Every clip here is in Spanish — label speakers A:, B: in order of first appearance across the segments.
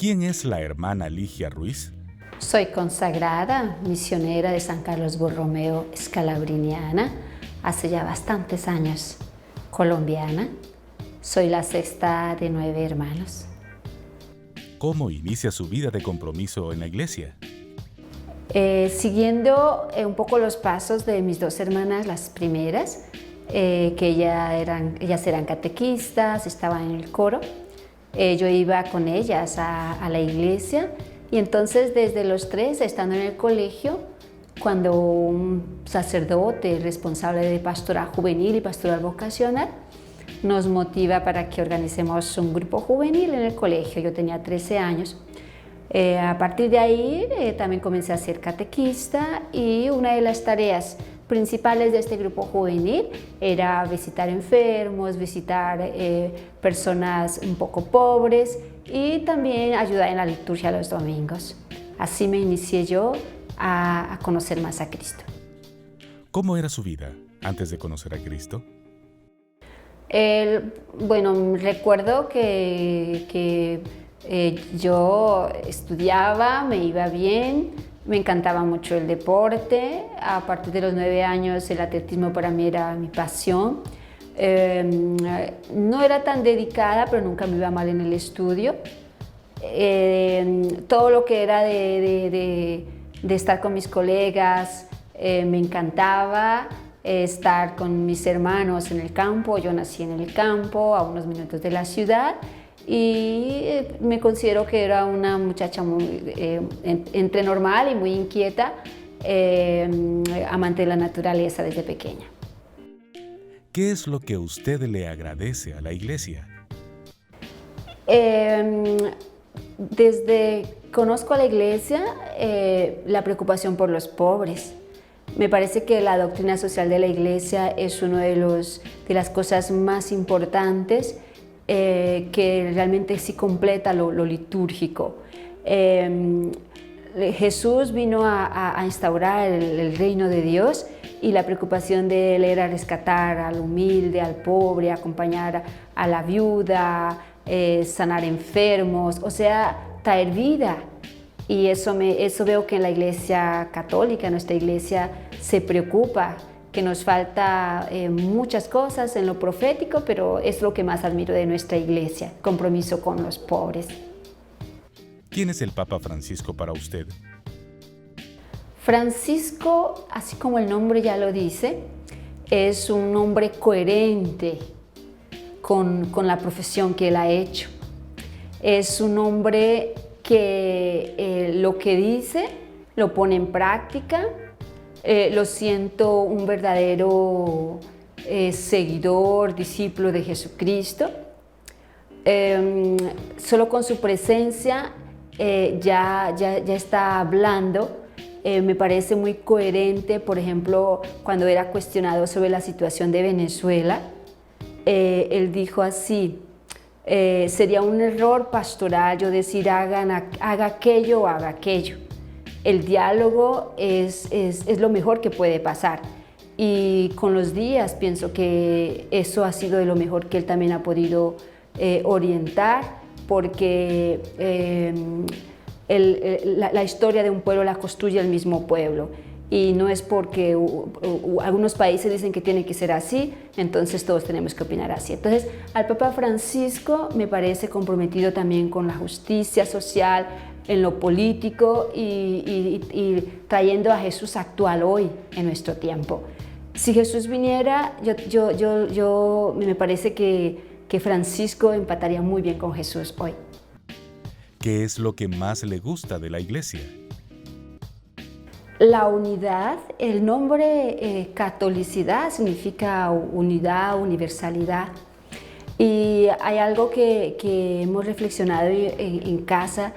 A: ¿Quién es la hermana Ligia Ruiz?
B: Soy consagrada, misionera de San Carlos Borromeo, escalabriniana, hace ya bastantes años, colombiana. Soy la sexta de 9 hermanos.
A: ¿Cómo inicia su vida de compromiso en la iglesia?
B: Siguiendo un poco los pasos de mis 2 hermanas, las primeras, que ellas eran catequistas, estaban en el coro. Yo iba con ellas a la iglesia y entonces desde los 3, estando en el colegio, cuando un sacerdote responsable de pastoral juvenil y pastoral vocacional nos motiva para que organicemos un grupo juvenil en el colegio. Yo tenía 13 años. A partir de ahí también comencé a ser catequista y una de las tareas principales de este grupo juvenil era visitar enfermos, visitar personas un poco pobres y también ayudar en la liturgia los domingos. Así me inicié yo a conocer más a Cristo.
A: ¿Cómo era su vida antes de conocer a Cristo?
B: Bueno, recuerdo que yo estudiaba, me iba bien, me encantaba mucho el deporte. A partir de los 9 años el atletismo para mí era mi pasión. No era tan dedicada, pero nunca me iba mal en el estudio. Todo lo que era de estar con mis colegas me encantaba. Estar con mis hermanos en el campo. Yo nací en el campo, a unos minutos de la ciudad. Y me considero que era una muchacha muy, entre normal y muy inquieta, amante de la naturaleza desde pequeña.
A: ¿Qué es lo que usted le agradece a la iglesia?
B: Desde conozco a la iglesia, la preocupación por los pobres. Me parece que la doctrina social de la iglesia es una de las cosas más importantes, que realmente sí completa lo litúrgico. Jesús vino a instaurar el reino de Dios y la preocupación de él era rescatar al humilde, al pobre, acompañar a la viuda, sanar enfermos, o sea, traer vida. Y eso veo que en la iglesia católica, nuestra iglesia, se preocupa, que nos falta muchas cosas en lo profético, pero es lo que más admiro de nuestra iglesia, compromiso con los pobres.
A: ¿Quién es el Papa Francisco para usted?
B: Francisco, así como el nombre ya lo dice, es un hombre coherente con la profesión que él ha hecho. Es un hombre que lo que dice lo pone en práctica. Lo siento un verdadero seguidor, discípulo de Jesucristo. Solo con su presencia ya está hablando. Me parece muy coherente, por ejemplo, cuando era cuestionado sobre la situación de Venezuela, él dijo así: sería un error pastoral yo decir haga aquello o haga aquello. El diálogo es lo mejor que puede pasar, y con los días pienso que eso ha sido de lo mejor que él también ha podido orientar, porque la historia de un pueblo la construye el mismo pueblo, y no es porque algunos países dicen que tiene que ser así, entonces todos tenemos que opinar así. Entonces, al Papa Francisco me parece comprometido también con la justicia social, en lo político y trayendo a Jesús actual hoy en nuestro tiempo. Si Jesús viniera, me parece que Francisco empataría muy bien con Jesús hoy.
A: ¿Qué es lo que más le gusta de la iglesia?
B: La unidad. El nombre catolicidad significa unidad, universalidad. Y hay algo que hemos reflexionado en casa,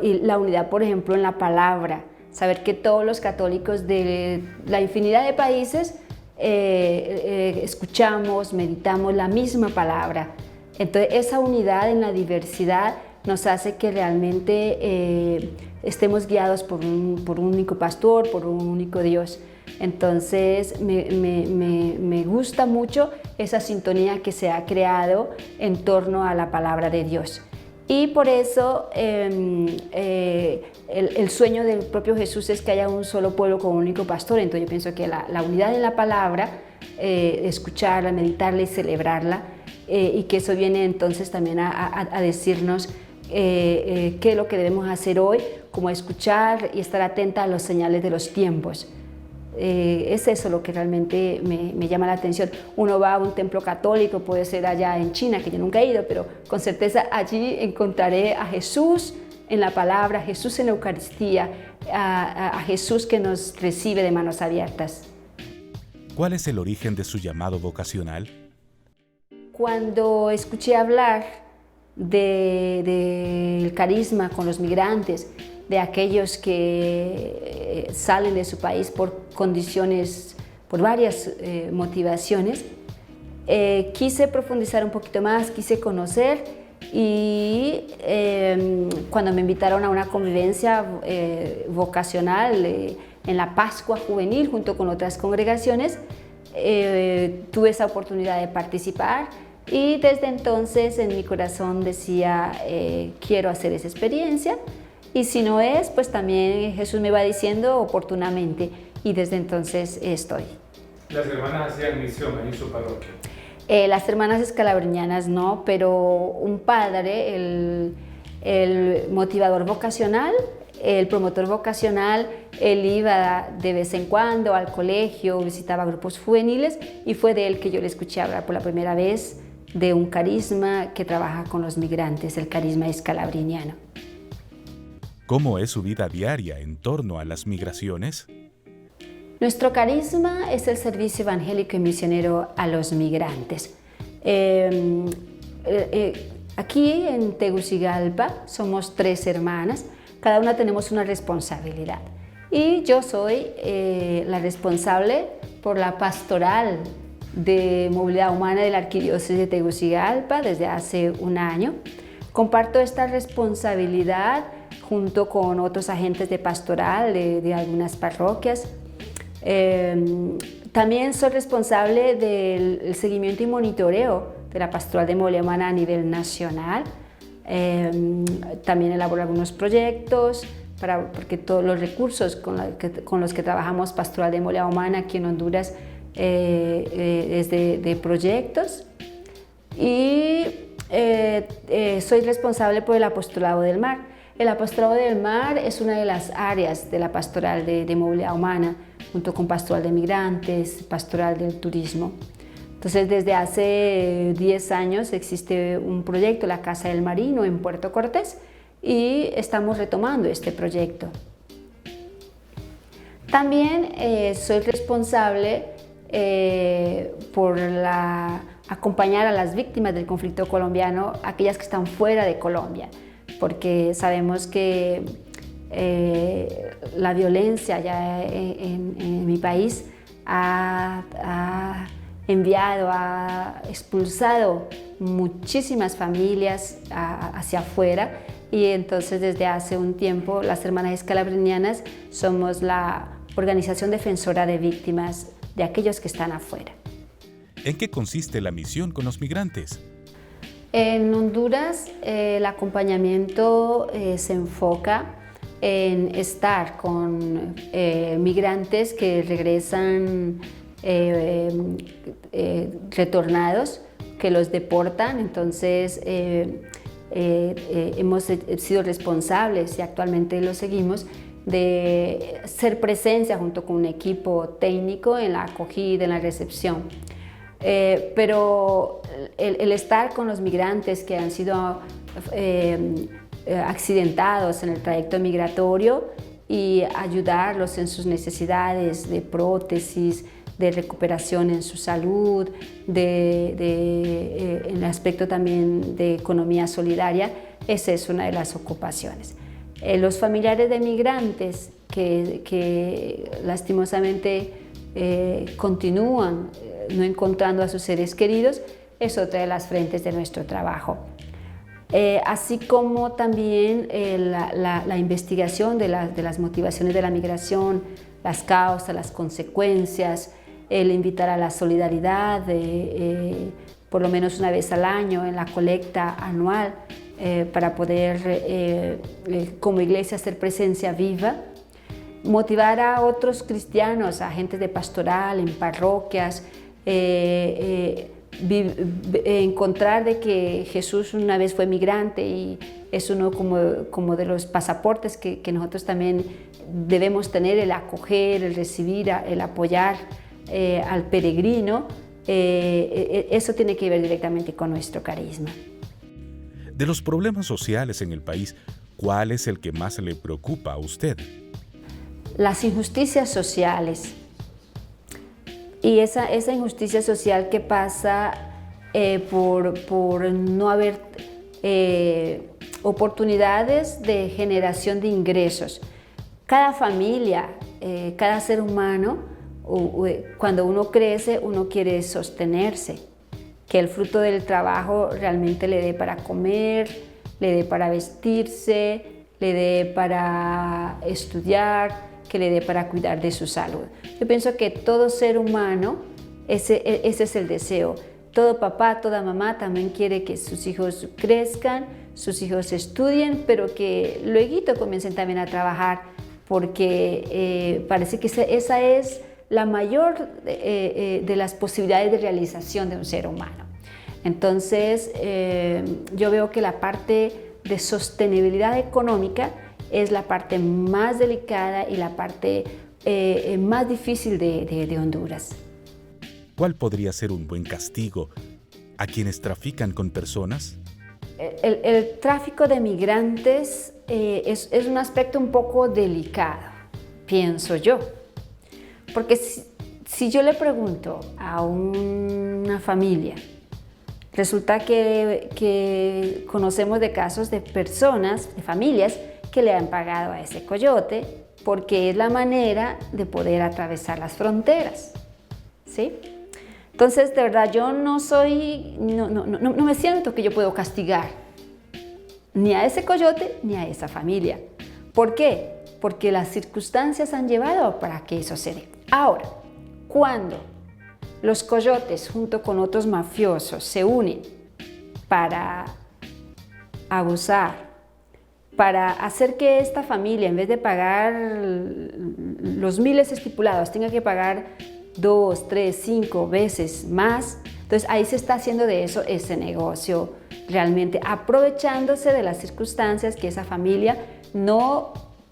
B: y la unidad, por ejemplo, en la palabra. Saber que todos los católicos de la infinidad de países escuchamos, meditamos la misma palabra. Entonces, esa unidad en la diversidad nos hace que realmente estemos guiados por un único pastor, por un único Dios. Entonces me gusta mucho esa sintonía que se ha creado en torno a la palabra de Dios. Y por eso el sueño del propio Jesús es que haya un solo pueblo con un único pastor. Entonces yo pienso que la unidad en la palabra, escucharla, meditarla y celebrarla, y que eso viene entonces también a decirnos qué es lo que debemos hacer hoy, como escuchar y estar atenta a los señales de los tiempos. Es eso lo que realmente me llama la atención. Uno va a un templo católico, puede ser allá en China, que yo nunca he ido, pero con certeza allí encontraré a Jesús en la palabra, a Jesús en la Eucaristía, a Jesús que nos recibe de manos abiertas.
A: ¿Cuál es el origen de su llamado vocacional?
B: Cuando escuché hablar del carisma con los migrantes, de aquellos que salen de su país por condiciones, por varias motivaciones, quise profundizar un poquito más, quise conocer, y cuando me invitaron a una convivencia vocacional en la Pascua Juvenil junto con otras congregaciones, tuve esa oportunidad de participar, y desde entonces en mi corazón decía, quiero hacer esa experiencia. Y si no es, pues también Jesús me va diciendo oportunamente, y desde entonces estoy.
C: ¿Las hermanas hacían misión en su parroquia?
B: Las hermanas escalabrinianas no, pero un padre, el motivador vocacional, el promotor vocacional, él iba de vez en cuando al colegio, visitaba grupos juveniles, y fue de él que yo le escuché hablar por la primera vez de un carisma que trabaja con los migrantes, el carisma escalabriniano.
A: ¿Cómo es su vida diaria en torno a las migraciones?
B: Nuestro carisma es el servicio evangélico y misionero a los migrantes. Aquí en Tegucigalpa somos 3 hermanas, cada una tenemos una responsabilidad. Y yo soy la responsable por la pastoral de movilidad humana de la Arquidiócesis de Tegucigalpa desde hace un año. Comparto esta responsabilidad junto con otros agentes de pastoral de algunas parroquias. También soy responsable del seguimiento y monitoreo de la pastoral de movilidad humana a nivel nacional. También elaboro algunos proyectos, porque todos los recursos con los que trabajamos pastoral de movilidad humana aquí en Honduras es de proyectos. Y soy responsable por el apostolado del mar. El apostolado del mar es una de las áreas de la pastoral de movilidad humana, junto con pastoral de migrantes, pastoral del turismo. Entonces, desde hace 10 años existe un proyecto, la Casa del Marino, en Puerto Cortés, y estamos retomando este proyecto. También soy responsable por acompañar a las víctimas del conflicto colombiano, aquellas que están fuera de Colombia, porque sabemos que la violencia ya en mi país ha enviado, ha expulsado muchísimas familias hacia afuera, y entonces desde hace un tiempo las Hermanas Escalabrinianas somos la organización defensora de víctimas de aquellos que están afuera.
A: ¿En qué consiste la misión con los migrantes?
B: En Honduras el acompañamiento se enfoca en estar con migrantes que regresan retornados, que los deportan. Entonces hemos sido responsables, y actualmente lo seguimos, de ser presencia junto con un equipo técnico en la acogida, en la recepción. Pero el estar con los migrantes que han sido accidentados en el trayecto migratorio y ayudarlos en sus necesidades de prótesis, de recuperación en su salud, en el aspecto también de economía solidaria, esa es una de las ocupaciones. Los familiares de migrantes que lastimosamente continúan no encontrando a sus seres queridos, es otra de las frentes de nuestro trabajo. Así como también la investigación de las motivaciones de la migración, las causas, las consecuencias, el invitar a la solidaridad por lo menos una vez al año en la colecta anual para poder como iglesia hacer presencia viva, motivar a otros cristianos, a gente de pastoral, en parroquias, encontrar de que Jesús una vez fue migrante y es uno como de los pasaportes que nosotros también debemos tener, el acoger, el recibir, el apoyar al peregrino. Eso tiene que ver directamente con nuestro carisma.
A: De los problemas sociales en el país, ¿cuál es el que más le preocupa a usted?
B: Las injusticias sociales. Y esa injusticia social que pasa por no haber oportunidades de generación de ingresos. Cada familia, cada ser humano, cuando uno crece, uno quiere sostenerse, que el fruto del trabajo realmente le dé para comer, le dé para vestirse, le dé para estudiar, que le dé para cuidar de su salud. Yo pienso que todo ser humano, ese es el deseo. Todo papá, toda mamá también quiere que sus hijos crezcan, sus hijos estudien, pero que luego comiencen también a trabajar, porque parece que esa es la mayor de las posibilidades de realización de un ser humano. Entonces, yo veo que la parte de sostenibilidad económica es la parte más delicada y la parte más difícil de Honduras.
A: ¿Cuál podría ser un buen castigo a quienes trafican con personas?
B: El tráfico de migrantes es un aspecto un poco delicado, pienso yo. Porque si yo le pregunto a una familia, resulta que conocemos de casos de personas, de familias, que le han pagado a ese coyote porque es la manera de poder atravesar las fronteras, ¿sí? Entonces, de verdad, yo no me siento que yo puedo castigar ni a ese coyote ni a esa familia. ¿Por qué? Porque las circunstancias han llevado para que eso se dé. Ahora, cuando los coyotes junto con otros mafiosos se unen para abusar, para hacer que esta familia, en vez de pagar los miles estipulados, tenga que pagar 2, 3, 5 veces más, entonces ahí se está haciendo de eso ese negocio, realmente aprovechándose de las circunstancias que esa familia no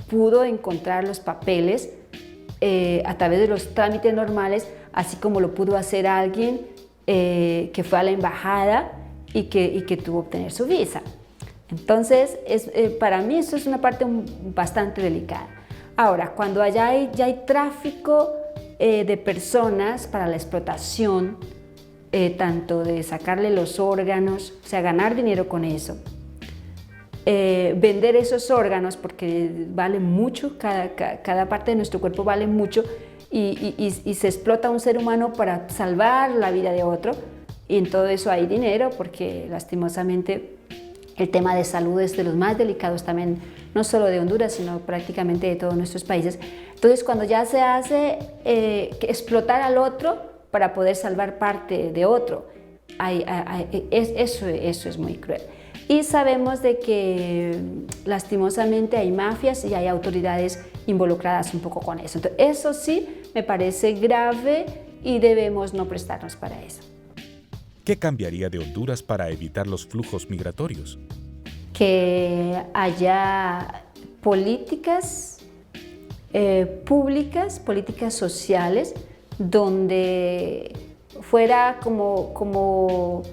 B: pudo encontrar los papeles a través de los trámites normales, así como lo pudo hacer alguien que fue a la embajada y que tuvo que obtener su visa. Entonces, para mí eso es una parte bastante delicada. Ahora, cuando ya hay tráfico de personas para la explotación, tanto de sacarle los órganos, o sea, ganar dinero con eso, vender esos órganos porque vale mucho, cada parte de nuestro cuerpo vale mucho y se explota a un ser humano para salvar la vida de otro, y en todo eso hay dinero porque lastimosamente el tema de salud es de los más delicados también, no solo de Honduras, sino prácticamente de todos nuestros países. Entonces, cuando ya se hace explotar al otro para poder salvar parte de otro, eso es muy cruel. Y sabemos de que lastimosamente hay mafias y hay autoridades involucradas un poco con eso. Entonces, eso sí me parece grave y debemos no prestarnos para eso.
A: ¿Qué cambiaría de Honduras para evitar los flujos migratorios?
B: Que haya políticas públicas, políticas sociales, donde fuera como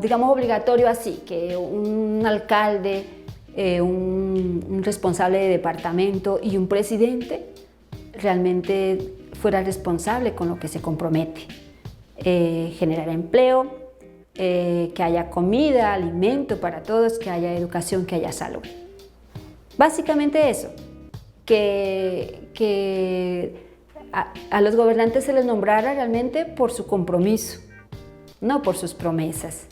B: digamos obligatorio así, que un alcalde, un responsable de departamento y un presidente realmente fuera responsable con lo que se compromete. Generar empleo, que haya comida, alimento para todos, que haya educación, que haya salud. Básicamente eso, que a los gobernantes se les nombrara realmente por su compromiso, no por sus promesas.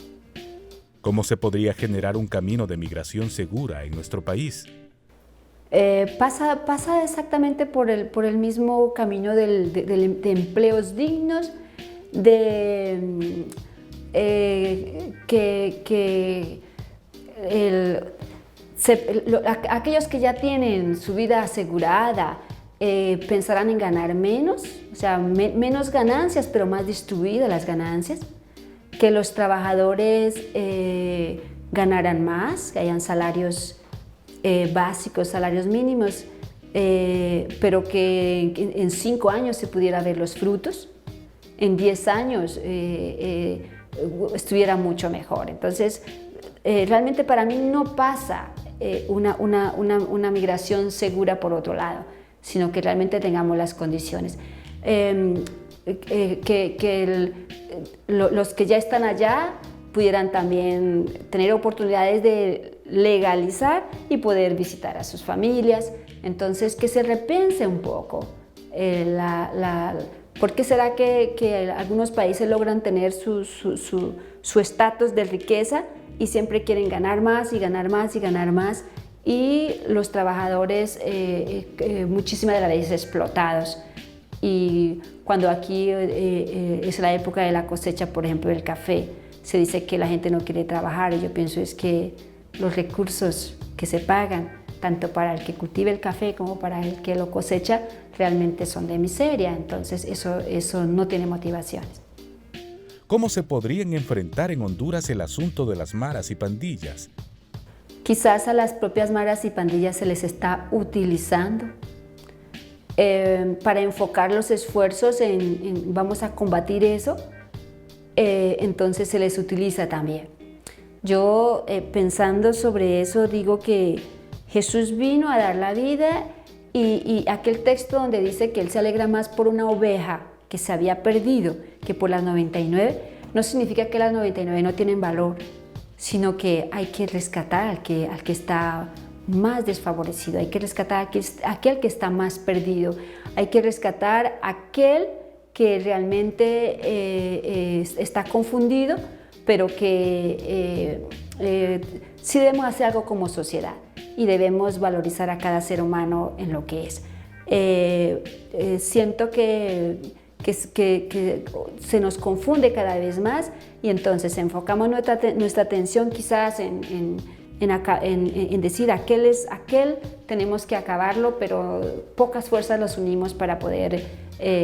A: ¿Cómo se podría generar un camino de migración segura en nuestro país?
B: Pasa exactamente por el mismo camino de empleos dignos, de que aquellos que ya tienen su vida asegurada pensarán en ganar menos, o sea, menos ganancias, pero más distribuidas las ganancias, que los trabajadores ganarán más, que hayan salarios básicos, salarios mínimos, pero que en 5 años se pudiera ver los frutos, en 10 años estuviera mucho mejor. Entonces, realmente para mí no pasa una migración segura por otro lado, sino que realmente tengamos las condiciones. Los que ya están allá pudieran también tener oportunidades de legalizar y poder visitar a sus familias. Entonces, que se repense un poco. ¿Por qué será que algunos países logran tener su estatus de riqueza y siempre quieren ganar más y ganar más y ganar más? Y los trabajadores muchísimas de las veces explotados. Y cuando aquí es la época de la cosecha, por ejemplo, del café, se dice que la gente no quiere trabajar, y yo pienso es que los recursos que se pagan, tanto para el que cultiva el café como para el que lo cosecha, realmente son de miseria. Entonces eso no tiene motivaciones.
A: ¿Cómo se podrían enfrentar en Honduras el asunto de las maras y pandillas?
B: Quizás a las propias maras y pandillas se les está utilizando para enfocar los esfuerzos en vamos a combatir eso, entonces se les utiliza también. Yo pensando sobre eso digo que Jesús vino a dar la vida y aquel texto donde dice que Él se alegra más por una oveja que se había perdido que por las 99, no significa que las 99 no tienen valor, sino que hay que rescatar al que está más desfavorecido, hay que rescatar a aquel que está más perdido, hay que rescatar a aquel que realmente está confundido, pero que sí debemos hacer algo como sociedad y debemos valorizar a cada ser humano en lo que es. Siento que se nos confunde cada vez más y entonces enfocamos nuestra atención quizás en decir aquel, tenemos que acabarlo, pero pocas fuerzas los unimos para poder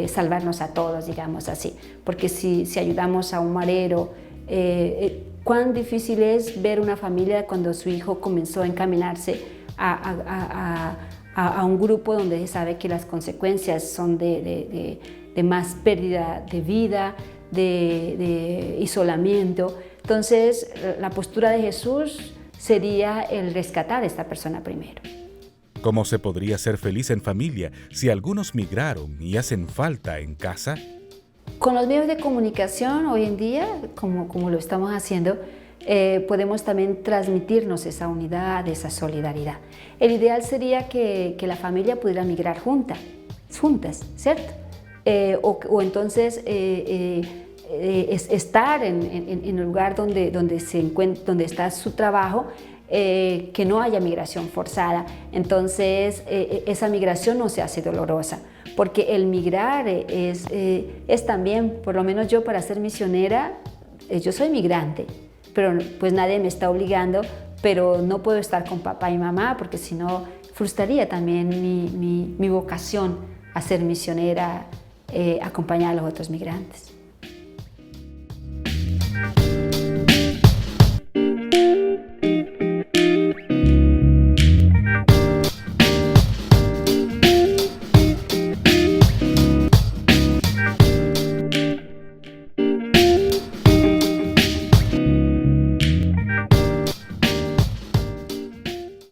B: salvarnos a todos, digamos así. Porque si ayudamos a un marero, cuán difícil es ver una familia cuando su hijo comenzó a encaminarse a un grupo donde se sabe que las consecuencias son de más pérdida de vida, de isolamiento. Entonces, la postura de Jesús sería el rescatar a esta persona primero.
A: ¿Cómo se podría ser feliz en familia si algunos migraron y hacen falta en casa?
B: Con los medios de comunicación hoy en día, como lo estamos haciendo, podemos también transmitirnos esa unidad, esa solidaridad. El ideal sería que la familia pudiera migrar juntas, ¿cierto? O entonces estar en el lugar donde está su trabajo, que no haya migración forzada. Entonces esa migración no se hace dolorosa, porque el migrar es también, por lo menos yo para ser misionera, yo soy migrante, pero pues nadie me está obligando, pero no puedo estar con papá y mamá porque si no frustraría también mi vocación a ser misionera, acompañar a los otros migrantes.